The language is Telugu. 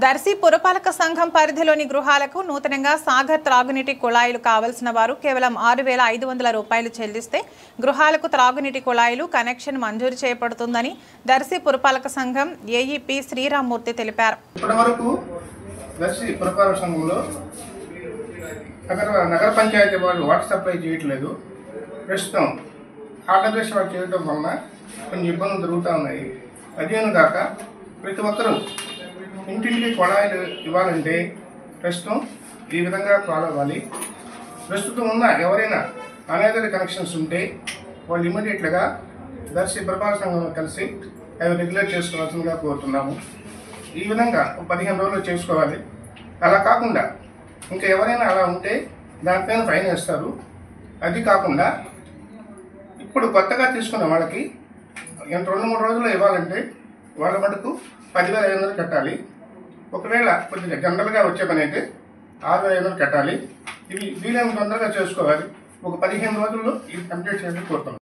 దర్శి పురపాలక సంఘం పరిధిలోని గృహాలకు నూతనంగా సాగర్ త్రాగునీటి కుళాయిలు కావలసిన వారు కేవలం 6,500 రూపాయలు చెల్లిస్తే గృహాలకు త్రాగునీటి కుళాయిలు కనెక్షన్ మంజూరు చేయబడుతుందని దర్శి పురపాలక సంఘం ఏఈపీ శ్రీరామ్మూర్తి తెలిపారు. ఇప్పటివరకు దర్శి పురపాలక సంఘంలో నగర పంచాయతీ వాళ్ళు వాటర్ సప్లై చేయట్లేదు. ప్రస్తుతం ఆర్డబ్ల్యూఎస్ వాళ్ళు చేయడం వలన కొన్ని ఇబ్బందులు జరుగుతూ ఉన్నాయి. అదేను కాక ప్రతి ఒక్కరూ ఇంటింటికి కొళాయిలు ఇవ్వాలంటే ప్రస్తుతం ఈ విధంగా ఫాలో అవ్వాలి. ప్రస్తుతం ఉన్న ఎవరైనా అనేదర్ కనెక్షన్స్ ఉంటే వాళ్ళు ఇమ్మీడియట్గా దర్శి పురపాలక సంఘంలో కలిసి అవి రెగ్యులేట్ చేసుకోవాల్సిందిగా కోరుతున్నాము. ఈ విధంగా 15 రోజులు చేసుకోవాలి. అలా కాకుండా ఇంకా ఎవరైనా అలా ఉంటే దానిపైన ఫైన్ వేస్తారు. అది కాకుండా ఇప్పుడు కొత్తగా తీసుకున్న వాళ్ళకి 2-3 రోజుల్లో ఇవ్వాలంటే వాళ్ళ మటుకు 10,500 కట్టాలి. ఒకవేళ కొద్దిగా జనరల్గా వచ్చే పని అయితే 6,500 కట్టాలి. ఇవి వీలైన తొందరగా చేసుకోవాలి. ఒక 15 రోజుల్లో ఇది కంప్లీట్ చేయాలని కోరుతున్నాం.